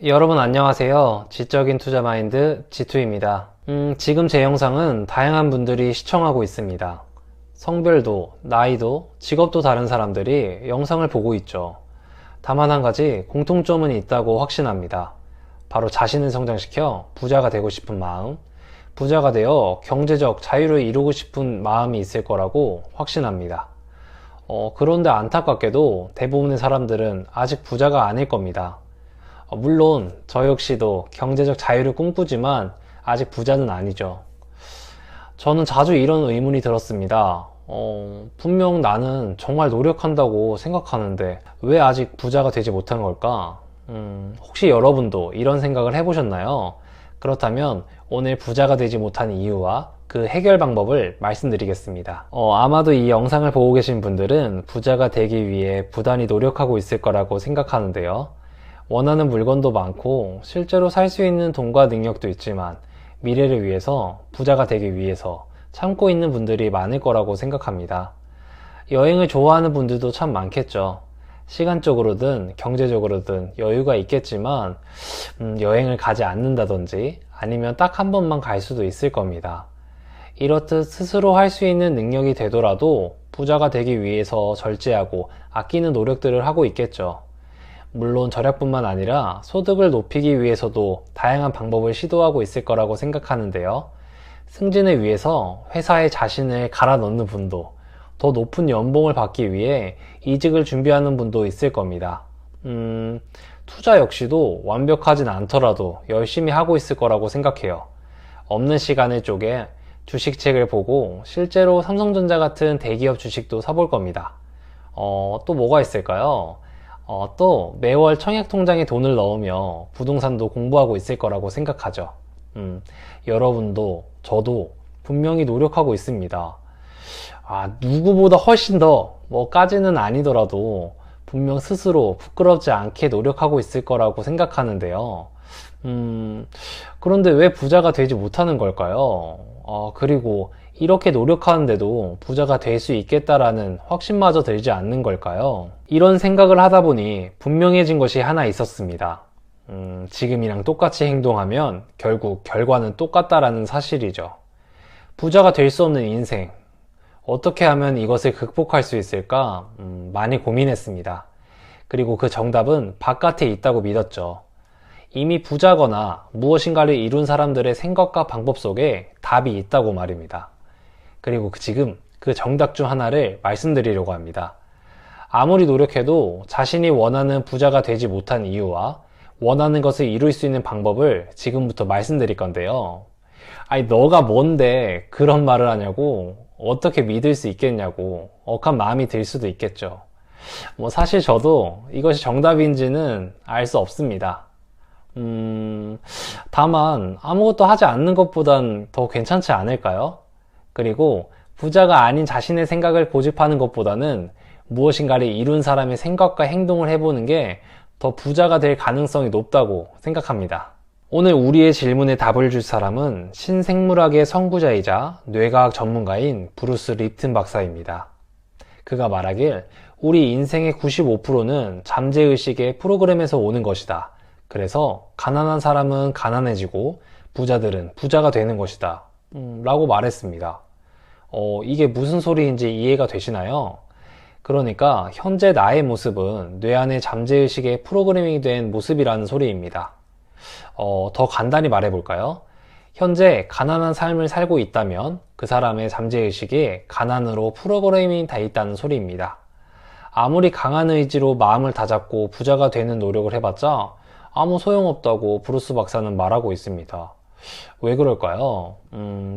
여러분 안녕하세요. 지적인 투자 마인드 지투입니다. 지금 제 영상은 다양한 분들이 시청하고 있습니다. 성별도, 나이도, 직업도 다른 사람들이 영상을 보고 있죠. 다만 한 가지 공통점은 있다고 확신합니다. 바로 자신을 성장시켜 부자가 되고 싶은 마음, 부자가 되어 경제적 자유를 이루고 싶은 마음이 있을 거라고 확신합니다. 그런데 안타깝게도 대부분의 사람들은 아직 부자가 아닐 겁니다. 물론 저 역시도 경제적 자유를 꿈꾸지만 아직 부자는 아니죠. 저는 자주 이런 의문이 들었습니다. 분명 나는 정말 노력한다고 생각하는데 왜 아직 부자가 되지 못한 걸까? 혹시 여러분도 이런 생각을 해보셨나요? 그렇다면 오늘 부자가 되지 못한 이유와 그 해결 방법을 말씀드리겠습니다. 아마도 이 영상을 보고 계신 분들은 부자가 되기 위해 부단히 노력하고 있을 거라고 생각하는데요. 원하는 물건도 많고 실제로 살 수 있는 돈과 능력도 있지만 미래를 위해서 부자가 되기 위해서 참고 있는 분들이 많을 거라고 생각합니다. 여행을 좋아하는 분들도 참 많겠죠. 시간적으로든 경제적으로든 여유가 있겠지만 여행을 가지 않는다든지 아니면 딱 한 번만 갈 수도 있을 겁니다. 이렇듯 스스로 할 수 있는 능력이 되더라도 부자가 되기 위해서 절제하고 아끼는 노력들을 하고 있겠죠. 물론 절약뿐만 아니라 소득을 높이기 위해서도 다양한 방법을 시도하고 있을 거라고 생각하는데요. 승진을 위해서 회사에 자신을 갈아 넣는 분도, 더 높은 연봉을 받기 위해 이직을 준비하는 분도 있을 겁니다. 투자 역시도 완벽하진 않더라도 열심히 하고 있을 거라고 생각해요. 없는 시간을 쪼개 주식책을 보고 실제로 삼성전자 같은 대기업 주식도 사볼 겁니다. 또 뭐가 있을까요? 또 매월 청약통장에 돈을 넣으며 부동산도 공부하고 있을 거라고 생각하죠. 여러분도 저도 분명히 노력하고 있습니다. 누구보다 훨씬 더 뭐까지는 아니더라도 분명 스스로 부끄럽지 않게 노력하고 있을 거라고 생각하는데요. 그런데 왜 부자가 되지 못하는 걸까요? 그리고 이렇게 노력하는데도 부자가 될 수 있겠다라는 확신마저 들지 않는 걸까요? 이런 생각을 하다 보니 분명해진 것이 하나 있었습니다. 지금이랑 똑같이 행동하면 결국 결과는 똑같다라는 사실이죠. 부자가 될 수 없는 인생. 어떻게 하면 이것을 극복할 수 있을까? 많이 고민했습니다. 그리고 그 정답은 바깥에 있다고 믿었죠. 이미 부자거나 무엇인가를 이룬 사람들의 생각과 방법 속에 답이 있다고 말입니다. 그리고 지금 그 정답 중 하나를 말씀드리려고 합니다. 아무리 노력해도 자신이 원하는 부자가 되지 못한 이유와 원하는 것을 이룰 수 있는 방법을 지금부터 말씀드릴 건데요. 너가 뭔데 그런 말을 하냐고, 어떻게 믿을 수 있겠냐고 억한 마음이 들 수도 있겠죠. 사실 저도 이것이 정답인지는 알 수 없습니다. 다만 아무것도 하지 않는 것보단 더 괜찮지 않을까요? 그리고 부자가 아닌 자신의 생각을 고집하는 것보다는 무엇인가를 이룬 사람의 생각과 행동을 해보는 게 더 부자가 될 가능성이 높다고 생각합니다. 오늘 우리의 질문에 답을 줄 사람은 신생물학의 선구자이자 뇌과학 전문가인 브루스 립튼 박사입니다. 그가 말하길 우리 인생의 95%는 잠재의식의 프로그램에서 오는 것이다. 그래서 가난한 사람은 가난해지고 부자들은 부자가 되는 것이다. 라고 말했습니다. 이게 무슨 소리인지 이해가 되시나요? 그러니까 현재 나의 모습은 뇌 안의 잠재의식의 프로그래밍이 된 모습이라는 소리입니다. 더 간단히 말해볼까요? 현재 가난한 삶을 살고 있다면 그 사람의 잠재의식이 가난으로 프로그래밍이 돼 있다는 소리입니다. 아무리 강한 의지로 마음을 다잡고 부자가 되는 노력을 해봤자 아무 소용없다고 브루스 박사는 말하고 있습니다. 왜 그럴까요?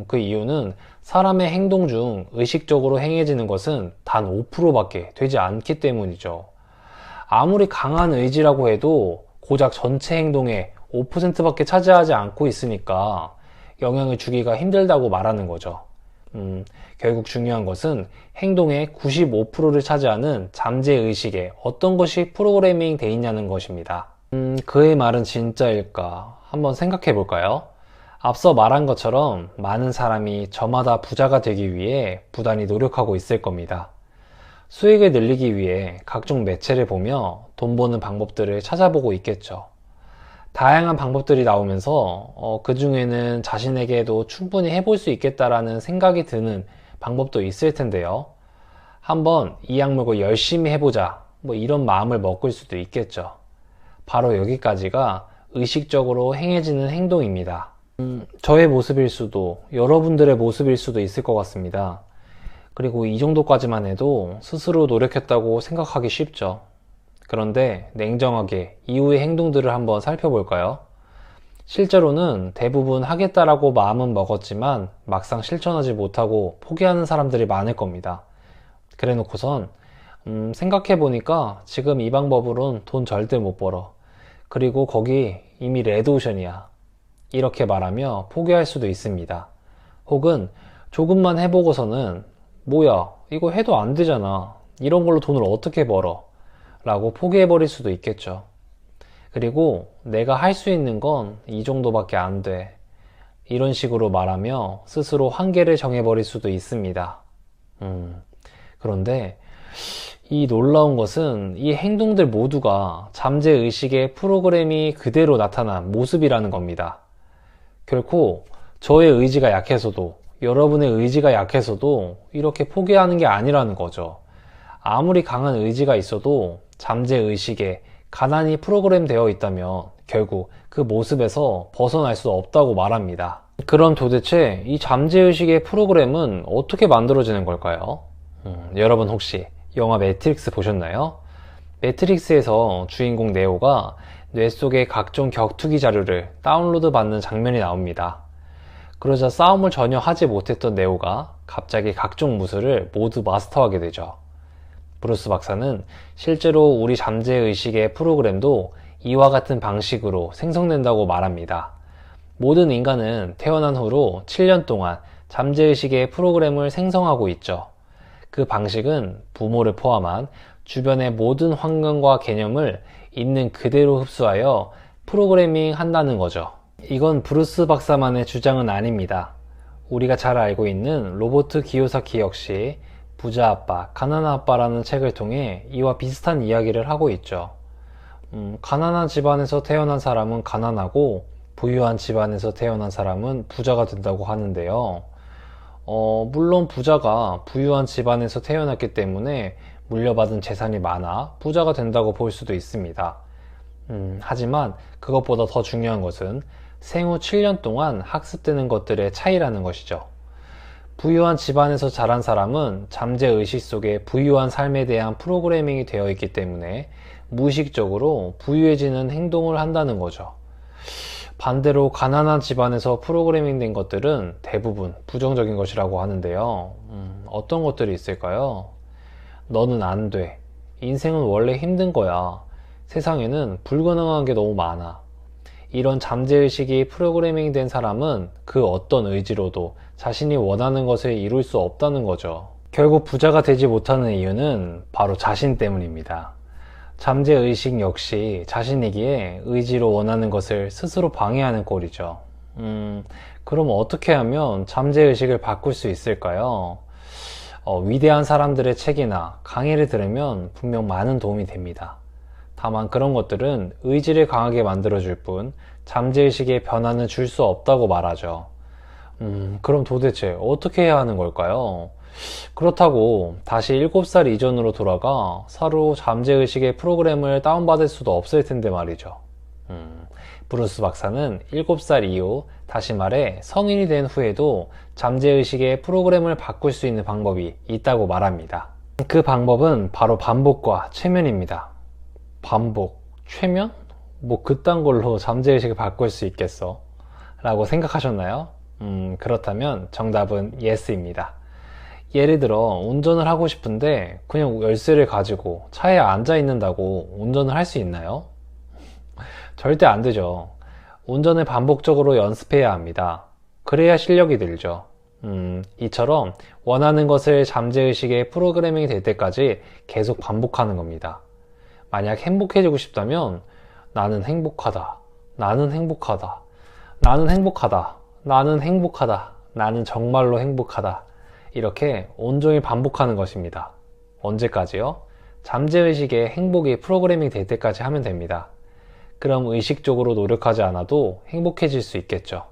그 이유는 사람의 행동 중 의식적으로 행해지는 것은 단 5%밖에 되지 않기 때문이죠. 아무리 강한 의지라고 해도 고작 전체 행동의 5%밖에 차지하지 않고 있으니까 영향을 주기가 힘들다고 말하는 거죠. 결국 중요한 것은 행동의 95%를 차지하는 잠재의식에 어떤 것이 프로그래밍 돼 있냐는 것입니다. 그의 말은 진짜일까? 한번 생각해 볼까요? 앞서 말한 것처럼 많은 사람이 저마다 부자가 되기 위해 부단히 노력하고 있을 겁니다. 수익을 늘리기 위해 각종 매체를 보며 돈 버는 방법들을 찾아보고 있겠죠. 다양한 방법들이 나오면서 그 중에는 자신에게도 충분히 해볼 수 있겠다라는 생각이 드는 방법도 있을 텐데요. 한번 이 악물고 열심히 해보자, 뭐 이런 마음을 먹을 수도 있겠죠. 바로 여기까지가 의식적으로 행해지는 행동입니다. 저의 모습일 수도 여러분들의 모습일 수도 있을 것 같습니다. 그리고 이 정도까지만 해도 스스로 노력했다고 생각하기 쉽죠. 그런데 냉정하게 이후의 행동들을 한번 살펴볼까요? 실제로는 대부분 하겠다라고 마음은 먹었지만 막상 실천하지 못하고 포기하는 사람들이 많을 겁니다. 그래 놓고선 생각해보니까 지금 이 방법으론 돈 절대 못 벌어. 그리고 거기 이미 레드오션이야. 이렇게 말하며 포기할 수도 있습니다. 혹은 조금만 해보고서는 뭐야, 이거 해도 안 되잖아. 이런 걸로 돈을 어떻게 벌어? 라고 포기해버릴 수도 있겠죠. 그리고 내가 할 수 있는 건 이 정도밖에 안 돼. 이런 식으로 말하며 스스로 한계를 정해버릴 수도 있습니다. 그런데 이 놀라운 것은 이 행동들 모두가 잠재의식의 프로그램이 그대로 나타난 모습이라는 겁니다. 결코 저의 의지가 약해서도 여러분의 의지가 약해서도 이렇게 포기하는 게 아니라는 거죠. 아무리 강한 의지가 있어도 잠재의식에 가난이 프로그램 되어 있다면 결국 그 모습에서 벗어날 수 없다고 말합니다. 그럼 도대체 이 잠재의식의 프로그램은 어떻게 만들어지는 걸까요? 여러분 혹시 영화 매트릭스 보셨나요? 매트릭스에서 주인공 네오가 뇌 속의 각종 격투기 자료를 다운로드 받는 장면이 나옵니다. 그러자 싸움을 전혀 하지 못했던 네오가 갑자기 각종 무술을 모두 마스터하게 되죠. 브루스 박사는 실제로 우리 잠재의식의 프로그램도 이와 같은 방식으로 생성된다고 말합니다. 모든 인간은 태어난 후로 7년 동안 잠재의식의 프로그램을 생성하고 있죠. 그 방식은 부모를 포함한 주변의 모든 환경과 개념을 있는 그대로 흡수하여 프로그래밍 한다는 거죠. 이건 브루스 박사만의 주장은 아닙니다. 우리가 잘 알고 있는 로버트 기요사키 역시 부자 아빠, 가난한 아빠라는 책을 통해 이와 비슷한 이야기를 하고 있죠. 가난한 집안에서 태어난 사람은 가난하고 부유한 집안에서 태어난 사람은 부자가 된다고 하는데요. 물론 부자가 부유한 집안에서 태어났기 때문에 물려받은 재산이 많아 부자가 된다고 볼 수도 있습니다. 하지만 그것보다 더 중요한 것은 생후 7년 동안 학습되는 것들의 차이라는 것이죠. 부유한 집안에서 자란 사람은 잠재의식 속에 부유한 삶에 대한 프로그래밍이 되어 있기 때문에 무의식적으로 부유해지는 행동을 한다는 거죠. 반대로 가난한 집안에서 프로그래밍 된 것들은 대부분 부정적인 것이라고 하는데요. 어떤 것들이 있을까요? 너는 안 돼. 인생은 원래 힘든 거야. 세상에는 불가능한 게 너무 많아. 이런 잠재의식이 프로그래밍 된 사람은 그 어떤 의지로도 자신이 원하는 것을 이룰 수 없다는 거죠. 결국 부자가 되지 못하는 이유는 바로 자신 때문입니다. 잠재의식 역시 자신이기에 의지로 원하는 것을 스스로 방해하는 꼴이죠. 그럼 어떻게 하면 잠재의식을 바꿀 수 있을까요? 위대한 사람들의 책이나 강의를 들으면 분명 많은 도움이 됩니다. 다만 그런 것들은 의지를 강하게 만들어줄 뿐 잠재의식의 변화는 줄 수 없다고 말하죠. 그럼 도대체 어떻게 해야 하는 걸까요? 그렇다고 다시 7살 이전으로 돌아가 서로 잠재의식의 프로그램을 다운받을 수도 없을 텐데 말이죠. 브루스 박사는 7살 이후, 다시 말해 성인이 된 후에도 잠재의식의 프로그램을 바꿀 수 있는 방법이 있다고 말합니다. 그 방법은 바로 반복과 최면입니다. 반복, 최면? 뭐 그딴 걸로 잠재의식을 바꿀 수 있겠어? 라고 생각하셨나요? 그렇다면 정답은 yes입니다. 예를 들어 운전을 하고 싶은데 그냥 열쇠를 가지고 차에 앉아 있는다고 운전을 할 수 있나요? 절대 안 되죠. 운전을 반복적으로 연습해야 합니다. 그래야 실력이 늘죠. 이처럼 원하는 것을 잠재의식의 프로그래밍이 될 때까지 계속 반복하는 겁니다. 만약 행복해지고 싶다면 나는 행복하다, 나는 행복하다, 나는 행복하다, 나는 행복하다, 나는 정말로 행복하다, 이렇게 온종일 반복하는 것입니다. 언제까지요? 잠재의식의 행복이 프로그래밍 될 때까지 하면 됩니다. 그럼 의식적으로 노력하지 않아도 행복해질 수 있겠죠.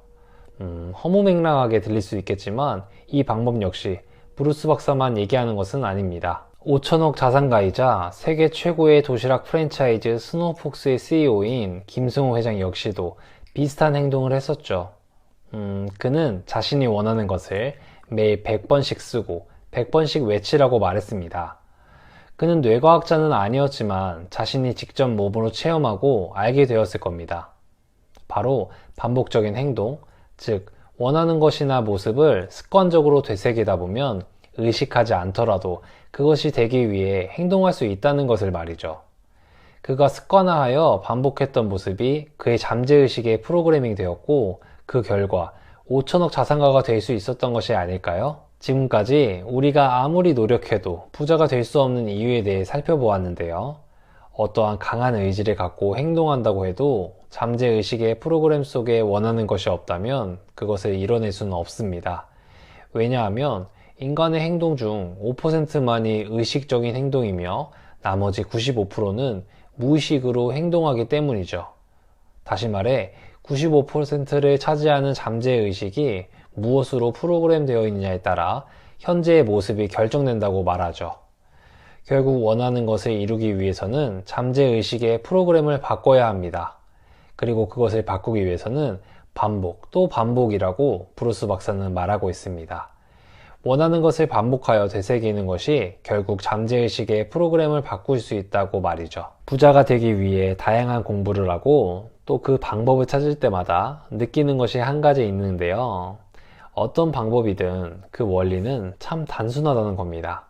허무맹랑하게 들릴 수 있겠지만 이 방법 역시 브루스 박사만 얘기하는 것은 아닙니다. 5천억 자산가이자 세계 최고의 도시락 프랜차이즈 스노우폭스의 CEO인 김승호 회장 역시도 비슷한 행동을 했었죠. 그는 자신이 원하는 것을 매일 100번씩 쓰고 100번씩 외치라고 말했습니다. 그는 뇌과학자는 아니었지만 자신이 직접 몸으로 체험하고 알게 되었을 겁니다. 바로 반복적인 행동, 즉 원하는 것이나 모습을 습관적으로 되새기다 보면 의식하지 않더라도 그것이 되기 위해 행동할 수 있다는 것을 말이죠. 그가 습관화하여 반복했던 모습이 그의 잠재의식에 프로그래밍 되었고 그 결과 5천억 자산가가 될 수 있었던 것이 아닐까요? 지금까지 우리가 아무리 노력해도 부자가 될 수 없는 이유에 대해 살펴보았는데요. 어떠한 강한 의지를 갖고 행동한다고 해도 잠재의식의 프로그램 속에 원하는 것이 없다면 그것을 이뤄낼 수는 없습니다. 왜냐하면 인간의 행동 중 5%만이 의식적인 행동이며 나머지 95%는 무의식으로 행동하기 때문이죠. 다시 말해 95%를 차지하는 잠재의식이 무엇으로 프로그램 되어 있느냐에 따라 현재의 모습이 결정된다고 말하죠. 결국 원하는 것을 이루기 위해서는 잠재의식의 프로그램을 바꿔야 합니다. 그리고 그것을 바꾸기 위해서는 반복 또 반복이라고 브루스 박사는 말하고 있습니다. 원하는 것을 반복하여 되새기는 것이 결국 잠재의식의 프로그램을 바꿀 수 있다고 말이죠. 부자가 되기 위해 다양한 공부를 하고 또 그 방법을 찾을 때마다 느끼는 것이 한 가지 있는데요. 어떤 방법이든 그 원리는 참 단순하다는 겁니다.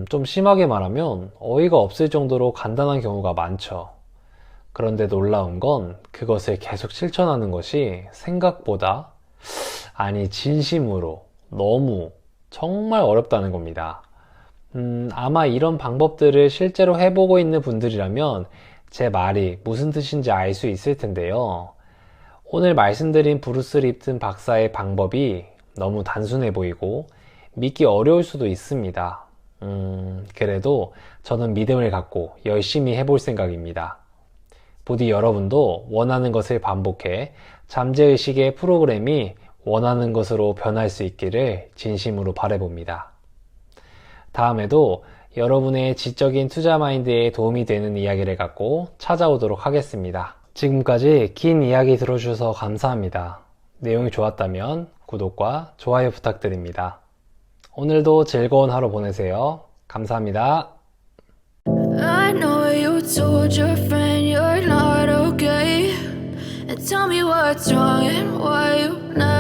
좀 심하게 말하면 어이가 없을 정도로 간단한 경우가 많죠. 그런데 놀라운 건 그것을 계속 실천하는 것이 생각보다, 아니 진심으로 너무 정말 어렵다는 겁니다. 아마 이런 방법들을 실제로 해보고 있는 분들이라면 제 말이 무슨 뜻인지 알 수 있을 텐데요. 오늘 말씀드린 브루스 립튼 박사의 방법이 너무 단순해 보이고 믿기 어려울 수도 있습니다. 그래도 저는 믿음을 갖고 열심히 해볼 생각입니다. 부디 여러분도 원하는 것을 반복해 잠재의식의 프로그램이 원하는 것으로 변할 수 있기를 진심으로 바라봅니다. 다음에도 여러분의 지적인 투자 마인드에 도움이 되는 이야기를 갖고 찾아오도록 하겠습니다. 지금까지 긴 이야기 들어주셔서 감사합니다. 내용이 좋았다면 구독과 좋아요 부탁드립니다. 오늘도 즐거운 하루 보내세요. 감사합니다. I know you told your friend you're not okay, and tell me what's wrong and why you never